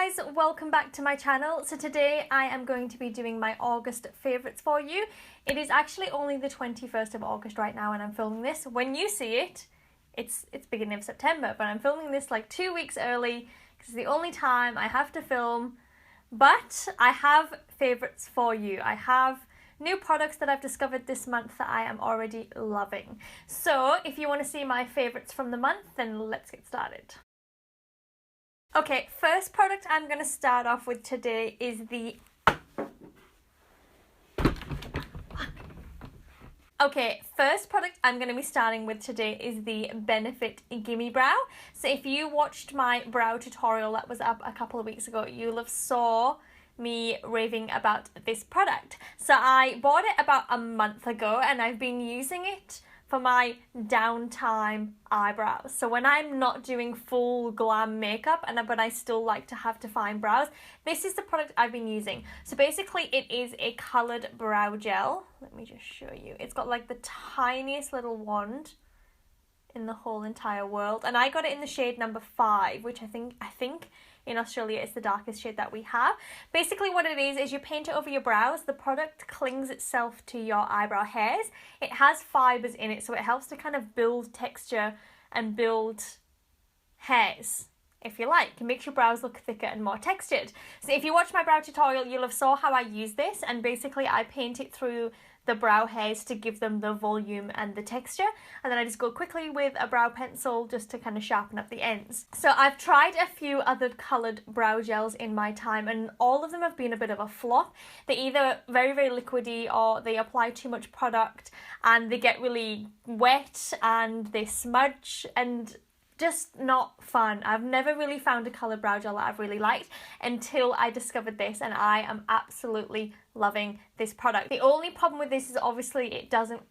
guys, welcome back to my channel. So today I am going to be doing my August favourites for you. It is actually only the 21st of August right now and I'm filming this. When you see it, it's beginning of September, but I'm filming this like 2 weeks early because it's the only time I have to film. But I have favourites for you. I have new products that I've discovered this month that I am already loving. So if you want to see my favourites from the month, then let's get started. Okay, first product I'm going to start off with today is the... Okay, first product I'm going to be starting with today is the Benefit Gimme Brow. So if you watched my brow tutorial that was up a couple of weeks ago, you'll have saw me raving about this product. So I bought it about a month ago and I've been using it for my downtime eyebrows. So when I'm not doing full glam makeup but I still like to have defined brows, this is the product I've been using. So basically it is a coloured brow gel. Let me just show you. It's got like the tiniest little wand in the whole entire world. And I got it in the shade number 5, which I think in Australia it's the darkest shade that we have. Basically what it is you paint it over your brows. The product clings itself to your eyebrow hairs. It has fibres in it, so it helps to kind of build texture and build hairs, if you like. It makes your brows look thicker and more textured. So if you watch my brow tutorial, you'll have saw how I use this, and basically I paint it through the brow hairs to give them the volume and the texture, and then I just go quickly with a brow pencil just to kind of sharpen up the ends. So I've tried a few other coloured brow gels in my time and all of them have been a bit of a flop. They're either very, very liquidy or they apply too much product and they get really wet and they smudge and just not fun. I've never really found a coloured brow gel that I've really liked until I discovered this, and I am absolutely loving this product. The only problem with this is obviously it doesn't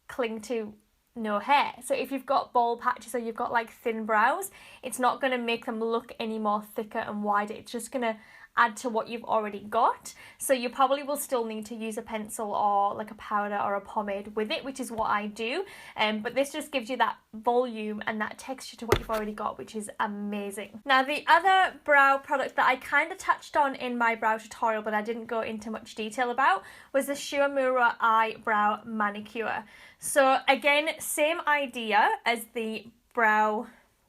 cling to no hair. So if you've got bald patches or you've got like thin brows, it's not going to make them look any more thicker and wider. It's just going to add to what you've already got. So you probably will still need to use a pencil or like a powder or a pomade with it, which is what I do. But this just gives you that volume and that texture to what you've already got, which is amazing. Now the other brow product that I kind of touched on in my brow tutorial but I didn't go into much detail about was the Uemura Eyebrow Manicure. So again, same idea as the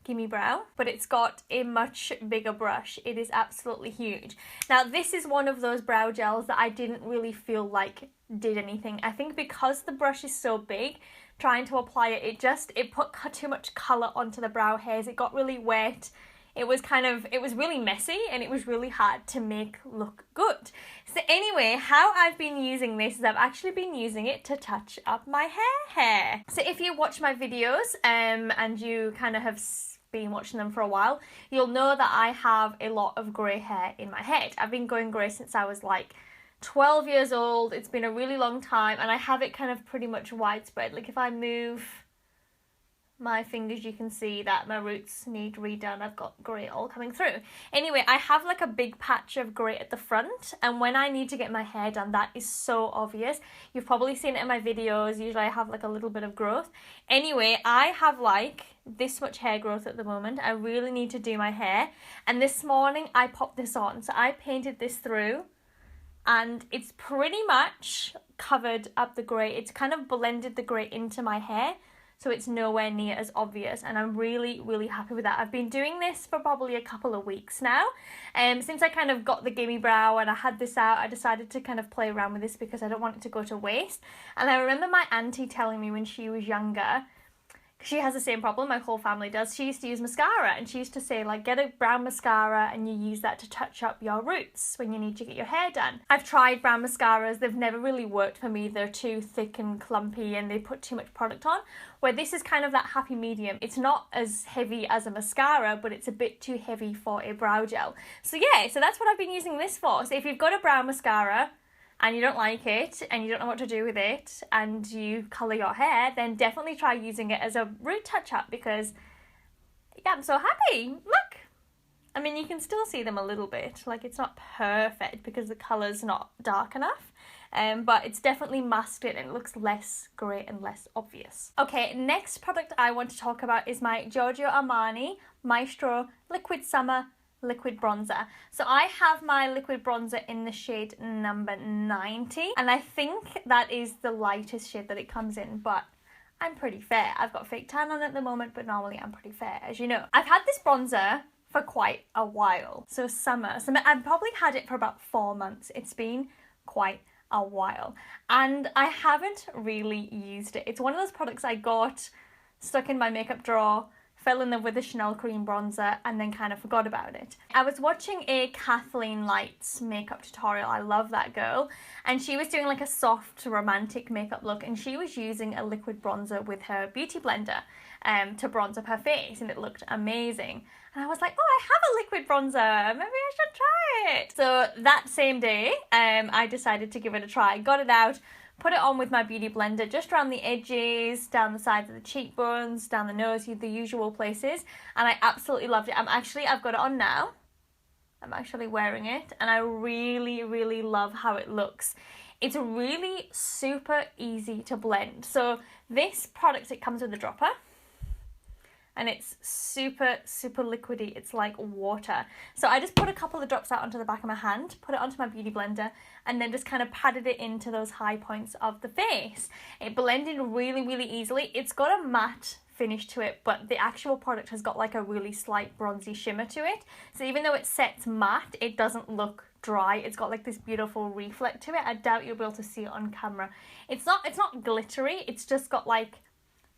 Gimme Brow, but it's got a much bigger brush. It is absolutely huge. Now this is one of those brow gels that I didn't really feel like did anything. I think because the brush is so big, trying to apply it, it put too much colour onto the brow hairs. It got really wet. It was really messy and it was really hard to make look good. So anyway, how I've been using this is I've actually been using it to touch up my hair. So if you watch my videos and you kind of have been watching them for a while, you'll know that I have a lot of grey hair in my head. I've been going grey since I was like 12 years old. It's been a really long time and I have it kind of pretty much widespread. Like if I move my fingers, you can see that my roots need redone. I've got grey all coming through. Anyway, I have like a big patch of grey at the front, and when I need to get my hair done, that is so obvious. You've probably seen it in my videos. Usually I have like a little bit of growth. Anyway, I have like this much hair growth at the moment. I really need to do my hair, and this morning I popped this on. So I painted this through and it's pretty much covered up the grey. It's kind of blended the grey into my hair, so it's nowhere near as obvious, and I'm really, really happy with that. I've been doing this for probably a couple of weeks now. Since I kind of got the Gimme Brow and I had this out, I decided to kind of play around with this because I don't want it to go to waste. And I remember my auntie telling me when she was younger, she has the same problem, my whole family does. She used to use mascara and she used to say like, get a brown mascara and you use that to touch up your roots when you need to get your hair done. I've tried brown mascaras, they've never really worked for me. They're too thick and clumpy and they put too much product on, where this is kind of that happy medium. It's not as heavy as a mascara, but it's a bit too heavy for a brow gel. So yeah, so that's what I've been using this for. So if you've got a brown mascara and you don't like it and you don't know what to do with it and you colour your hair, then definitely try using it as a root touch-up because yeah, I'm so happy. Look! I mean, you can still see them a little bit. Like, it's not perfect because the colour's not dark enough, but it's definitely masked it and it looks less grey and less obvious. Okay, next product I want to talk about is my Giorgio Armani Maestro Liquid Summer liquid bronzer. So I have my liquid bronzer in the shade number 90, and I think that is the lightest shade that it comes in, but I'm pretty fair. I've got fake tan on at the moment, but normally I'm pretty fair, as you know. I've had this bronzer for quite a while. So summer, I've probably had it for about 4 months. It's been quite a while, and I haven't really used it. It's one of those products I got, stuck in my makeup drawer, fell in love with the Chanel cream bronzer, and then kind of forgot about it. I was watching a Kathleen Lights makeup tutorial. I love that girl. And she was doing like a soft romantic makeup look, and she was using a liquid bronzer with her beauty blender to bronze up her face, and it looked amazing. And I was like, oh, I have a liquid bronzer. Maybe I should try it. So that same day, I decided to give it a try. Got it out, put it on with my beauty blender just around the edges, down the sides of the cheekbones, down the nose, the usual places, and I absolutely loved it. I've got it on now. I'm actually wearing it, and I really, really love how it looks. It's really super easy to blend. So this product, it comes with a dropper, and it's super, super liquidy. It's like water. So I just put a couple of drops out onto the back of my hand, put it onto my beauty blender, and then just kind of patted it into those high points of the face. It blended really, really easily. It's got a matte finish to it, but the actual product has got like a really slight bronzy shimmer to it. So even though it sets matte, it doesn't look dry. It's got like this beautiful reflect to it. I doubt you'll be able to see it on camera. It's not glittery. It's just got like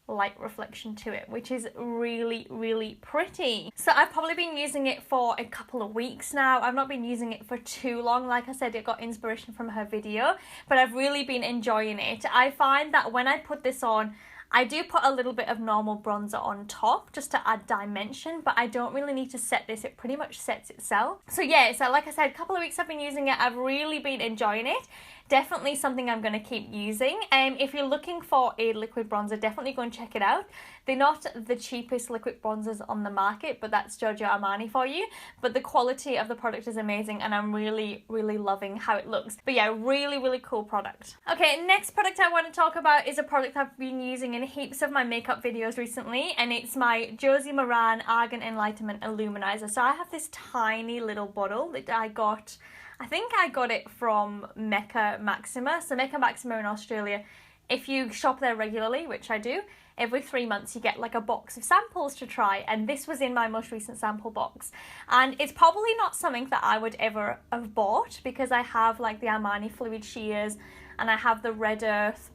light reflection to it, which is really, really pretty. So I've probably been using it for a couple of weeks now. I've not been using it for too long. Like I said, it got inspiration from her video, but I've really been enjoying it. I find that when I put this on, I do put a little bit of normal bronzer on top just to add dimension, but I don't really need to set this. It pretty much sets itself. So yeah, so like I said, a couple of weeks I've been using it. I've really been enjoying it. Definitely something I'm going to keep using. If you're looking for a liquid bronzer, definitely go and check it out. They're not the cheapest liquid bronzers on the market, but that's Giorgio Armani for you. But the quality of the product is amazing, and I'm really, really loving how it looks. But yeah, really, really cool product. Okay, next product I want to talk about is a product I've been using in heaps of my makeup videos recently, and it's my Josie Maran Argen Enlightment Illuminiser. So I have this tiny little bottle that I think I got it from Mecca Maxima. So Mecca Maxima in Australia, if you shop there regularly, which I do, every 3 months you get like a box of samples to try, and this was in my most recent sample box. And it's probably not something that I would ever have bought, because I have like the Armani Fluid Sheers, and I have the Red Earth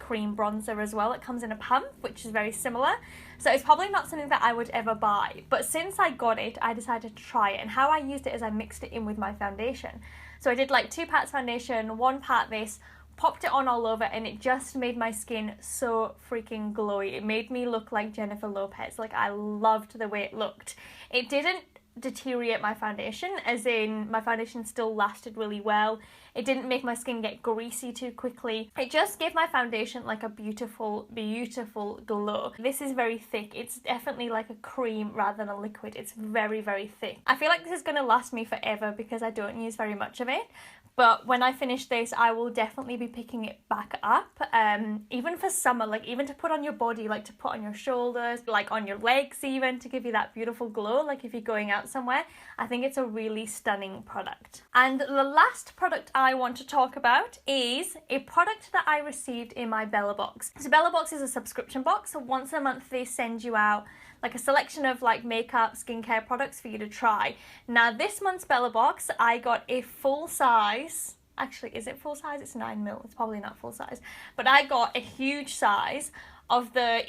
cream bronzer as well. It comes in a pump, which is very similar. So it's probably not something that I would ever buy. But since I got it, I decided to try it. And how I used it is I mixed it in with my foundation. So I did like 2 parts foundation, 1 part this, popped it on all over, and it just made my skin so freaking glowy. It made me look like Jennifer Lopez. Like, I loved the way it looked. It didn't deteriorate my foundation, as in my foundation still lasted really well. It didn't make my skin get greasy too quickly. It just gave my foundation like a beautiful, beautiful glow. This is very thick. It's definitely like a cream rather than a liquid. It's very, very thick. I feel like this is going to last me forever because I don't use very much of it. But when I finish this, I will definitely be picking it back up, even for summer, like even to put on your body, like to put on your shoulders, like on your legs even, to give you that beautiful glow, like if you're going out somewhere. I think it's a really stunning product. And the last product I want to talk about is a product that I received in my Bella box. So Bella box is a subscription box, so once a month they send you out like a selection of like makeup, skincare products for you to try. Now this month's Bella box, I got a full size, actually is it full size? It's 9ml, it's probably not full size, but I got a huge size of the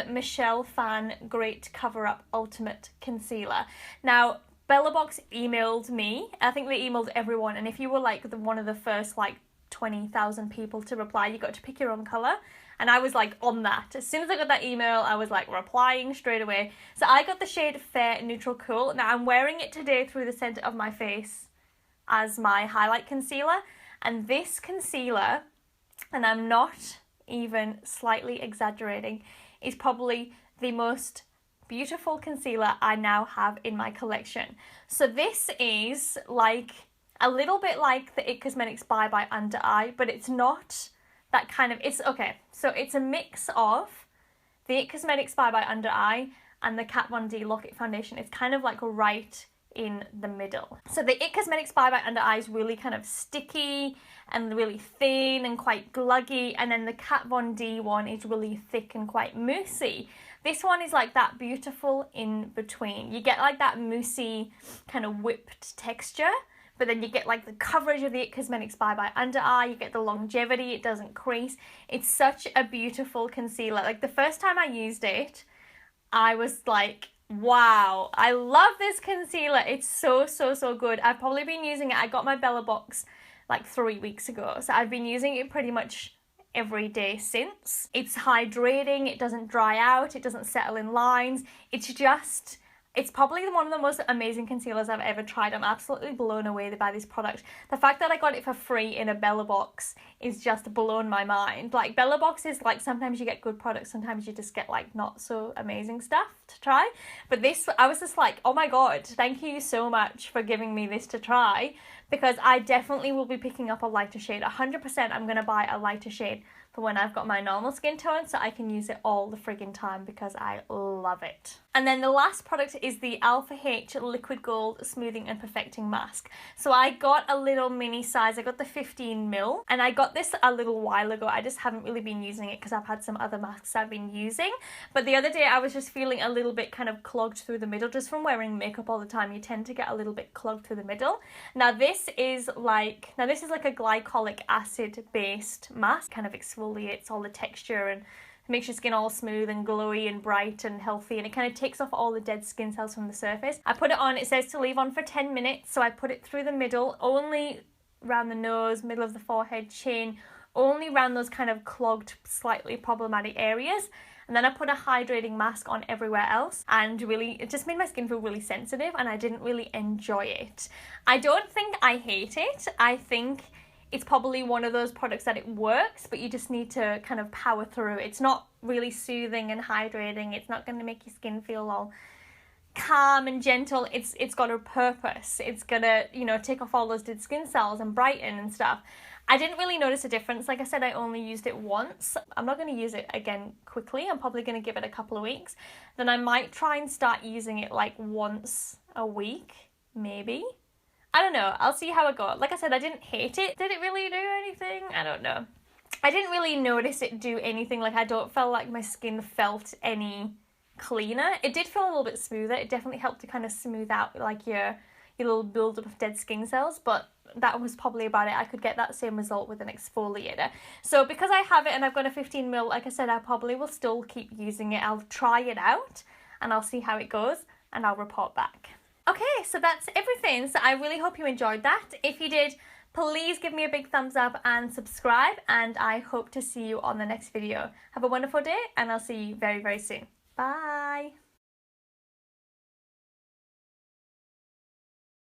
Michelle Fan Great Cover Up Ultimate Concealer. Now Bella box emailed me, I think they emailed everyone, and if you were like one of the first like 20,000 people to reply, you got to pick your own colour. And I was like on that. As soon as I got that email, I was like replying straight away. So I got the shade Fair Neutral Cool. Now I'm wearing it today through the centre of my face as my highlight concealer. And this concealer, and I'm not even slightly exaggerating, is probably the most beautiful concealer I now have in my collection. So this is like a little bit like the It Cosmetics Bye Bye Under Eye, but it's not that kind of, it's okay. So it's a mix of the It Cosmetics Bye Bye Under Eye and the Kat Von D Lock It foundation. It's kind of like right in the middle. So the It Cosmetics Bye Bye Under Eye is really kind of sticky and really thin and quite gluggy, and then the Kat Von D one is really thick and quite moussey. This one is like that beautiful in between. You get like that moussey kind of whipped texture, but then you get like the coverage of the It Cosmetics Bye Bye Under Eye, you get the longevity, it doesn't crease. It's such a beautiful concealer. Like the first time I used it, I was like, wow, I love this concealer. It's so, so, so good. I've probably been using it. I got my Bella box like 3 weeks ago, so I've been using it pretty much every day since. It's hydrating, it doesn't dry out, it doesn't settle in lines. It's probably one of the most amazing concealers I've ever tried. I'm absolutely blown away by this product. The fact that I got it for free in a Bella box is just blown my mind. Like Bella boxes, like sometimes you get good products, sometimes you just get like not so amazing stuff to try. But this, I was just like, oh my God, thank you so much for giving me this to try, because I definitely will be picking up a lighter shade. 100% I'm gonna buy a lighter shade for when I've got my normal skin tone, so I can use it all the friggin' time because I love it. And then the last product is the Alpha H Liquid Gold Smoothing and Perfecting Mask. So I got a little mini size, I got the 15ml, and I got this a little while ago. I just haven't really been using it because I've had some other masks I've been using. But the other day I was just feeling a little bit kind of clogged through the middle, just from wearing makeup all the time. You tend to get a little bit clogged through the middle. Now this is like a glycolic acid based mask, kind of exfoliates all the texture and makes your skin all smooth and glowy and bright and healthy, and it kind of takes off all the dead skin cells from the surface. I put it on, it says to leave on for 10 minutes, so I put it through the middle, only around the nose, middle of the forehead, chin, only around those kind of clogged, slightly problematic areas. And then I put a hydrating mask on everywhere else, and really, it just made my skin feel really sensitive, and I didn't really enjoy it. I don't think I hate it. I think it's probably one of those products that it works, but you just need to kind of power through. It's not really soothing and hydrating. It's not going to make your skin feel all calm and gentle. It's got a purpose. It's gonna, you know, take off all those dead skin cells and brighten and stuff. I didn't really notice a difference. Like I said, I only used it once. I'm not going to use it again quickly. I'm probably going to give it a couple of weeks. Then I might try and start using it like once a week, maybe. I don't know. I'll see how it goes. Like I said, I didn't hate it. Did it really do anything? I don't know. I didn't really notice it do anything. Like I don't feel like my skin felt any cleaner. It did feel a little bit smoother. It definitely helped to kind of smooth out like your little build-up of dead skin cells, but that was probably about it. I could get that same result with an exfoliator. So because I have it and I've got a 15ml, like I said, I probably will still keep using it. I'll try it out and I'll see how it goes and I'll report back. Okay, so that's everything. So I really hope you enjoyed that. If you did, please give me a big thumbs up and subscribe, and I hope to see you on the next video. Have a wonderful day and I'll see you very, very soon. Bye.